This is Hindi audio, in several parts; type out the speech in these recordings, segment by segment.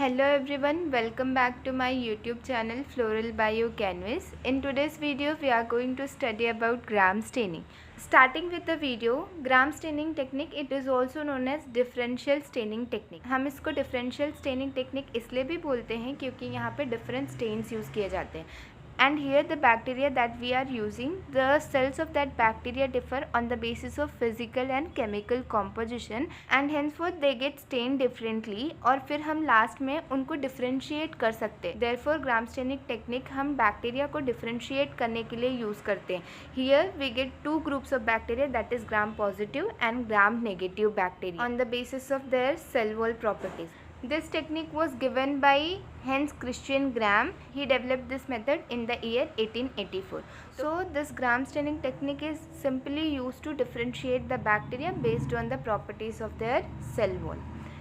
Hello everyone, welcome back to my YouTube channel Floral Bio Canvas. In today's video, we are going to study about gram staining. Starting with the video, gram staining technique, it is also known as differential staining technique. हम इसको differential staining technique इसलिए भी बोलते हैं क्योंकि यहाँ पे different stains use किए जाते हैं. And here the bacteria that we are using, the cells of that bacteria differ on the basis of physical and chemical composition and henceforth they get stained differently और फिर हम लास्ट में उनको differentiate कर सकते हैं. Therefore gram staining technique हम बैक्टीरिया को differentiate करने के लिए यूज़ करते हैं. Here we get two groups of bacteria, that is gram positive and gram negative bacteria on the basis of their cell wall properties. This technique was given by Hans Christian Gram. He developed this method in the year 1884. So this gram staining technique is simply used to differentiate the bacteria based on the properties of their cell wall.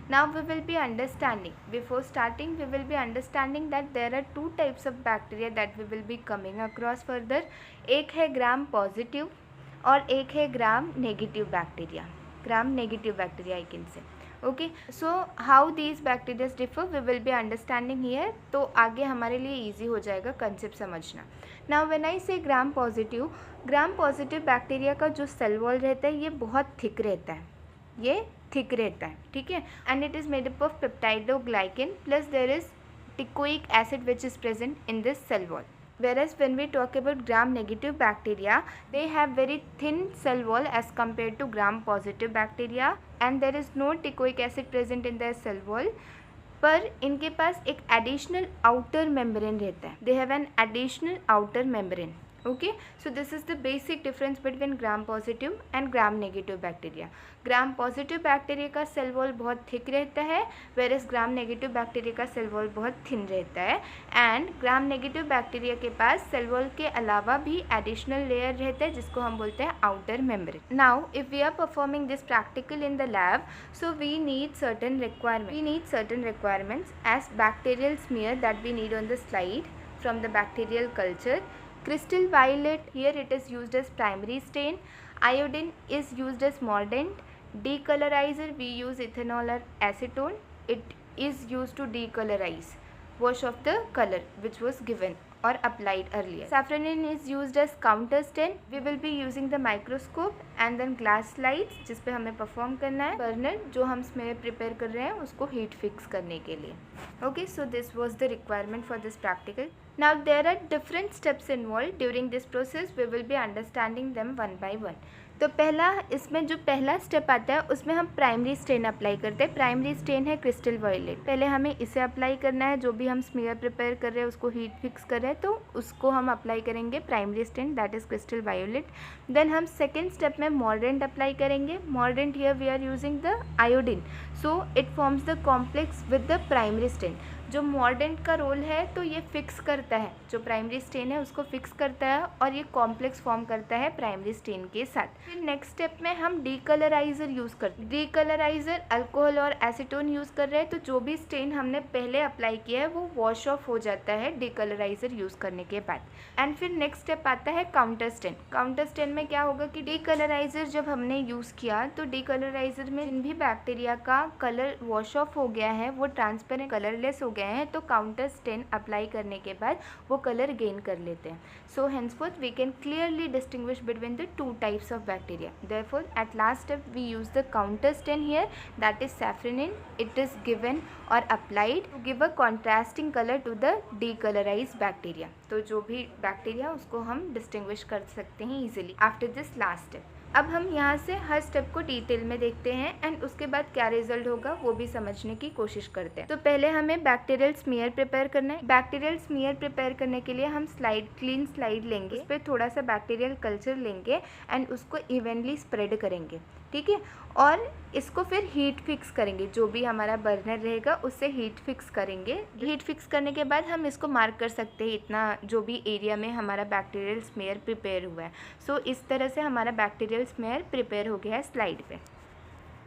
Now we will be understanding, before starting we will be understanding that there are two types of bacteria that we will be coming across further. एक है gram positive और एक है gram negative bacteria. Gram negative bacteria I can say. Okay, so how these bacterias differ we will be understanding here. तो आगे हमारे लिए ईजी हो जाएगा कंसेप्ट समझना. नाउ व्हेन आई से ग्राम पॉजिटिव बैक्टीरिया का जो सेल वॉल रहता है ये बहुत थिक रहता है, ये थिक रहता है, ठीक है. And it is made up of peptidoglycan plus there is teichoic acid which is present in this cell wall. Whereas when we talk about gram negative bacteria, they have very thin cell wall as compared to gram positive bacteria and there is no teichoic acid present in their cell wall. पर इनके पास एक additional outer membrane रहता है. They have an additional outer membrane. Okay, so this is the basic difference between gram positive and gram negative bacteria. gram positive bacteria का cell wall बहुत thick रहता है, whereas gram negative bacteria का cell wall बहुत thin रहता है. and gram negative bacteria के पास cell wall के अलावा भी additional layer रहता है जिसको हम बोलते हैं outer membrane. Now if we are performing this practical in the lab, so we need certain requirements as bacterial smear that we need on the slide from the bacterial culture. Crystal violet, here it is used as primary stain. Iodine is used as mordant. Decolorizer, we use ethanol or acetone. It is used to decolorize, wash off the color which was given or applied earlier. Safranin is used as counter stain. We will be using the microscope and then glass slides जिस पे हमें perform करना है. burner जो हम smear prepare कर रहे हैं उसको heat fix करने के लिए. Okay, so this was the requirement for this practical. Now there are different steps involved during this process. We will be understanding them one by one. तो पहला इसमें जो पहला स्टेप आता है उसमें हम प्राइमरी स्टेन अप्लाई करते हैं. प्राइमरी स्टेन है क्रिस्टल वायलेट. पहले हमें इसे अप्लाई करना है. जो भी हम स्मीयर प्रिपेयर कर रहे हैं उसको हीट फिक्स कर रहे हैं तो उसको हम अप्लाई करेंगे primary stain, that is crystal violet. Then हम सेकेंड स्टेप में मॉर्डेंट अप्लाई करेंगे. Mordant here we are using the iodine, so it forms the complex with the primary stain. जो मॉर्डेंट का रोल है तो ये फिक्स करता है, जो प्राइमरी स्टेन है उसको फिक्स करता है और ये कॉम्प्लेक्स फॉर्म करता है प्राइमरी स्टेन के साथ. फिर नेक्स्ट स्टेप में हम डीकलराइजर यूज़ करते हैं. डीकलराइजर अल्कोहल और एसीटोन यूज़ कर रहे हैं तो जो भी स्टेन हमने पहले अप्लाई किया है वो वॉश ऑफ हो जाता है डीकलराइजर यूज़ करने के बाद. एंड फिर नेक्स्ट स्टेप आता है काउंटर स्टेन. काउंटर स्टेन में क्या होगा कि डीकलराइजर जब हमने यूज़ किया तो डीकलराइजर में जिन भी बैक्टीरिया का कलर वॉश ऑफ हो गया है वो ट्रांसपेरेंट कलरलेस हो गए हैं तो काउंटर स्टेन अप्लाई करने के बाद वो कलर गेन कर लेते हैं. सो henceforth we can clearly distinguish between the two types of bacteria. Therefore at last step we use the counter stain here, that is safranin. It is given or applied to give a contrasting color to the decolorized bacteria. तो जो भी बैक्टीरिया उसको हम डिस्टिंग्विश कर सकते हैं easily after this last step. अब हम यहाँ से हर स्टेप को डिटेल में देखते हैं एंड उसके बाद क्या रिजल्ट होगा वो भी समझने की कोशिश करते हैं. तो पहले हमें बैक्टीरियल स्मीयर प्रिपेयर करना है. बैक्टीरियल स्मीयर प्रिपेयर करने के लिए हम क्लीन स्लाइड लेंगे, उस पर थोड़ा सा बैक्टीरियल कल्चर लेंगे एंड उसको इवनली स्प्रेड करेंगे, ठीक है. और इसको फिर हीट फिक्स करेंगे. जो भी हमारा बर्नर रहेगा उससे हीट फिक्स करेंगे. हीट फिक्स करने के बाद हम इसको मार्क कर सकते हैं इतना जो भी एरिया में हमारा बैक्टीरियल स्मेयर प्रिपेयर हुआ है. सो इस तरह से हमारा बैक्टीरियल स्मेयर प्रिपेयर हो गया है स्लाइड पे.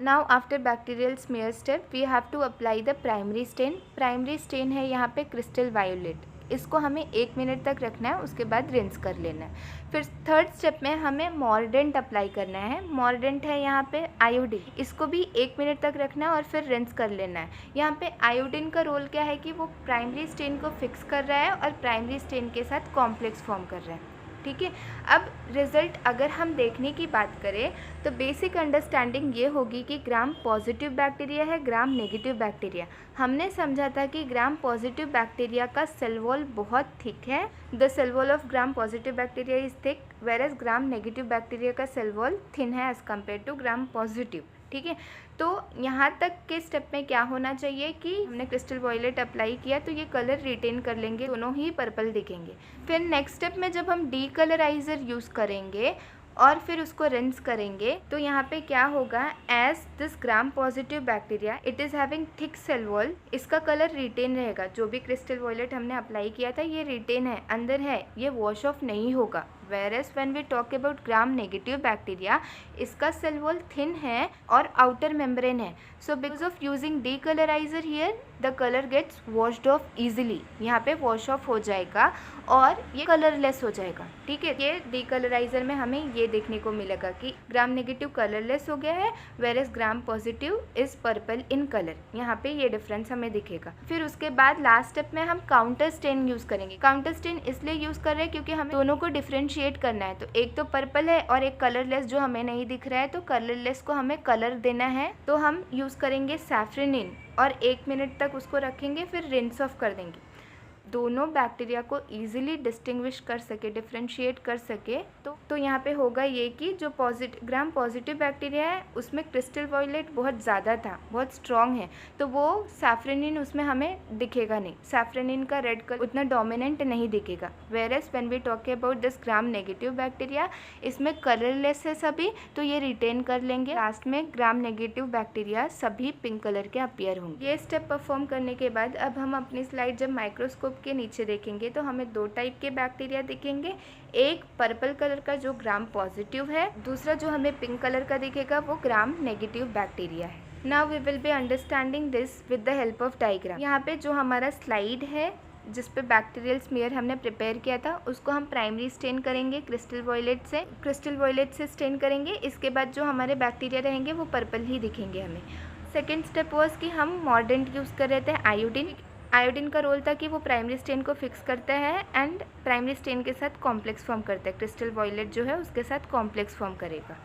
Now after bacterial smear step we have to apply the primary stain. Primary stain है यहाँ पे क्रिस्टल वायोलेट. इसको हमें 1 मिनट तक रखना है, उसके बाद रिंस कर लेना है। फिर थर्ड स्टेप में हमें मॉर्डेंट अप्लाई करना है। मॉर्डेंट है यहाँ पे आयोडीन, इसको भी 1 मिनट तक रखना है और फिर रिंस कर लेना है। यहाँ पे आयोडीन का रोल क्या है कि वो प्राइमरी स्टेन को फिक्स कर रहा है और प्राइमरी स्टेन के साथ कॉम्प्लेक्स फॉर्म कर रहा है। ठीक है, अब रिज़ल्ट अगर हम देखने की बात करें तो बेसिक अंडरस्टैंडिंग ये होगी कि ग्राम पॉजिटिव बैक्टीरिया है, ग्राम नेगेटिव बैक्टीरिया। हमने समझा था कि ग्राम पॉजिटिव बैक्टीरिया का सेल वॉल बहुत थिक है, the cell wall of gram positive bacteria is thick, whereas gram negative bacteria का सेल वॉल थिन है as compare to gram positive. ठीक है, तो यहाँ तक के स्टेप में क्या होना चाहिए कि हमने क्रिस्टल वॉयलेट अप्लाई किया तो ये कलर रिटेन कर लेंगे, दोनों ही पर्पल दिखेंगे। फिर नेक्स्ट स्टेप में जब हम डी कलराइजर यूज़ करेंगे और फिर उसको रिंस करेंगे तो यहाँ पे क्या होगा, as this gram positive bacteria it is having thick cell wall, इसका कलर रिटेन रहेगा। जो भी क्रिस्टल वॉयलेट हमने अप्लाई किया था ये रिटेन है, अंदर है, ये वॉश ऑफ नहीं होगा। whereas when we talk about gram negative bacteria, इसका सेल वॉल थिन है और आउटर मेम्ब्रेन है। So because of using decolorizer here the colour gets washed off easily, यहाँ पे वॉश ऑफ हो जाएगा और ये कलरलेस हो जाएगा। ठीक है, ये डीकलराइजर में हमें ये देखने को मिलेगा कि ग्राम नेगेटिव कलरलेस हो गया है, whereas gram positive is purple in colour, यहाँ पे ये डिफरेंस हमें दिखेगा। फिर उसके बाद लास्ट स्टेप में हम काउंटर स्टेन यूज़ करेंगे। काउंटर स्टेन इसलिए यूज़ कर रहे हैं क्योंकि हमें दोनों को डिफ्रेंशिएट करना है। तो एक तो पर्पल है और एक कलरलेस जो हमें नहीं दिख रहा है, तो कलरलेस को हमें कलर देना है तो हम यूज़ करेंगे सैफ्रनिन और 1 मिनट तक उसको रखेंगे, फिर रिंस ऑफ कर देंगे। दोनों बैक्टीरिया को ईजिली डिस्टिंग्विश कर सके, डिफ्रेंशिएट कर सके। तो यहाँ पे होगा ये कि जो ग्राम पॉजिटिव बैक्टीरिया है उसमें क्रिस्टल वॉयलेट बहुत ज़्यादा था, बहुत स्ट्रॉन्ग है, तो वो सैफ्रनिन उसमें हमें दिखेगा नहीं, सैफ्रनिन का रेड कलर उतना डोमिनेंट नहीं दिखेगा। Whereas when we talk about this gram negative bacteria, इसमें कलरलेस है सभी, तो ये रिटेन कर लेंगे। लास्ट में ग्राम नेगेटिव बैक्टीरिया सभी पिंक कलर के अपीयर होंगे। ये स्टेप परफॉर्म करने के बाद अब हम अपनी स्लाइड जब माइक्रोस्कोप के नीचे देखेंगे तो हमें 2 टाइप के बैक्टीरिया दिखेंगे। एक पर्पल कलर का जो ग्राम पॉजिटिव है, दूसरा जो हमें पिंक कलर का दिखेगा वो ग्राम नेगेटिव बैक्टीरिया है। Now we will be understanding this with the help of diagram. यहाँ पे जो हमारा स्लाइड है जिस पे बैक्टीरियल स्मीयर हमने प्रिपेयर किया था उसको हम प्राइमरी स्टेन करेंगे क्रिस्टल वॉयलेट से स्टेन करेंगे। इसके बाद जो हमारे बैक्टीरिया रहेंगे वो पर्पल ही दिखेंगे हमें। सेकेंड स्टेप वॉज कि हम मॉर्डेंट यूज़ कर रहे थे आयोडीन का रोल था कि वो प्राइमरी स्टेन को फिक्स करता है एंड प्राइमरी स्टेन के साथ कॉम्प्लेक्स फॉर्म करता है। क्रिस्टल वॉयलेट जो है उसके साथ कॉम्प्लेक्स फॉर्म करेगा।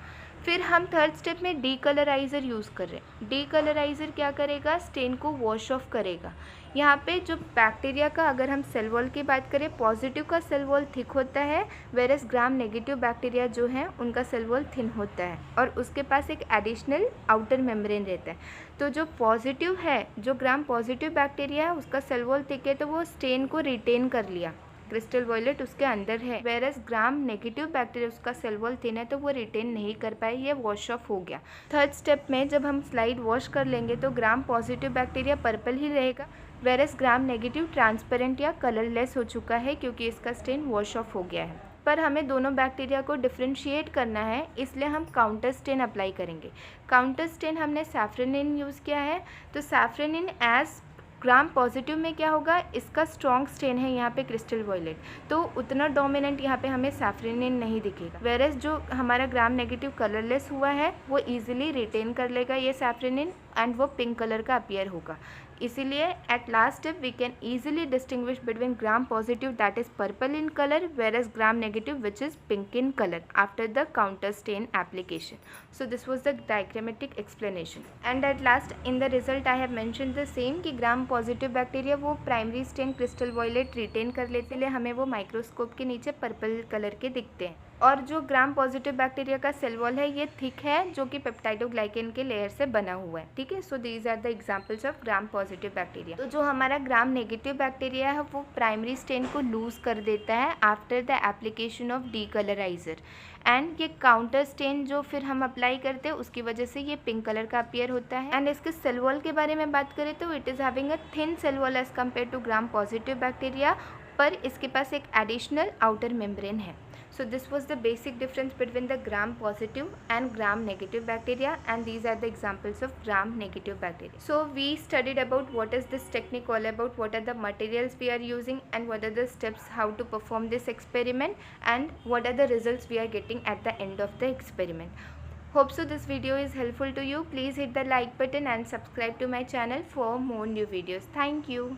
फिर हम थर्ड स्टेप में डीकलराइजर यूज़ कर रहे हैं। डीकलराइजर क्या करेगा, स्टेन को वॉश ऑफ करेगा। यहाँ पे जो बैक्टीरिया का अगर हम सेल वॉल की बात करें, पॉजिटिव का सेल वॉल थिक होता है, वेरस ग्राम नेगेटिव बैक्टीरिया जो है उनका सेल वॉल थिन होता है और उसके पास एक एडिशनल आउटर मेम्ब्रेन रहता है। तो जो पॉजिटिव है, जो ग्राम पॉजिटिव बैक्टीरिया है उसका सेल वॉल थिक है तो वो स्टेन को रिटेन कर लिया, क्रिस्टल वॉयलेट उसके अंदर है। वेरस ग्राम नेगेटिव बैक्टीरिया उसका सेल वॉल थिन है तो वो रिटेन नहीं कर पाए, ये वॉश ऑफ हो गया। थर्ड स्टेप में जब हम स्लाइड वॉश कर लेंगे तो ग्राम पॉजिटिव बैक्टीरिया पर्पल ही रहेगा, वेरस ग्राम नेगेटिव ट्रांसपेरेंट या कलरलेस हो चुका है क्योंकि इसका स्टेन वॉश ऑफ हो गया है। पर हमें दोनों बैक्टीरिया को डिफ्रेंशिएट करना है, इसलिए हम काउंटर स्टेन अप्लाई करेंगे। काउंटर स्टेन हमने सैफ्रनिन यूज़ किया है, तो सैफ्रनिन एज ग्राम पॉजिटिव में क्या होगा, इसका स्ट्रॉन्ग स्टेन है यहाँ पे क्रिस्टल वॉयलेट, तो उतना डोमिनेंट यहाँ पे हमें सैफ्रनिन नहीं दिखेगा। वेरस जो हमारा ग्राम नेगेटिव कलरलेस हुआ है वो इजीली रिटेन कर लेगा ये सैफ्रनिन एंड वो पिंक कलर का अपीयर होगा। इसीलिए at last step we can easily distinguish between gram positive that is purple in colour versus gram negative which is pink in colour after the counter stain application. So this was the diagrammatic explanation. And at last in the result I have mentioned the same कि ग्राम पॉजिटिव बैक्टीरिया वो primary stain crystal violet retain कर लेते हैं, हमें वो माइक्रोस्कोप के नीचे पर्पल कलर के दिखते हैं। और जो ग्राम पॉजिटिव बैक्टीरिया का सेल वॉल है ये थिक है जो कि पेप्टाइडोग्लाइकेन के लेयर से बना हुआ है। ठीक है, so these are the examples of gram positive bacteria. तो जो हमारा ग्राम नेगेटिव बैक्टीरिया है वो प्राइमरी स्टेन को लूज कर देता है after the application of decolorizer and ये काउंटर स्टेन जो फिर हम अप्लाई करते हैं उसकी वजह से ये पिंक कलर का अपीयर होता है। एंड इसके सेल वॉल के बारे में बात करें तो it is having a thin cell wall as compare to gram positive bacteria, पर इसके पास एक एडिशनल आउटर मेम्ब्रेन है। So this was the basic difference between the gram positive and gram negative bacteria, and these are the examples of gram negative bacteria. So we studied about what is this technique all about, what are the materials we are using, and what are the steps how to perform this experiment, and what are the results we are getting at the end of the experiment. Hope so this video is helpful to you. Please hit the like button and subscribe to my channel for more new videos. Thank you.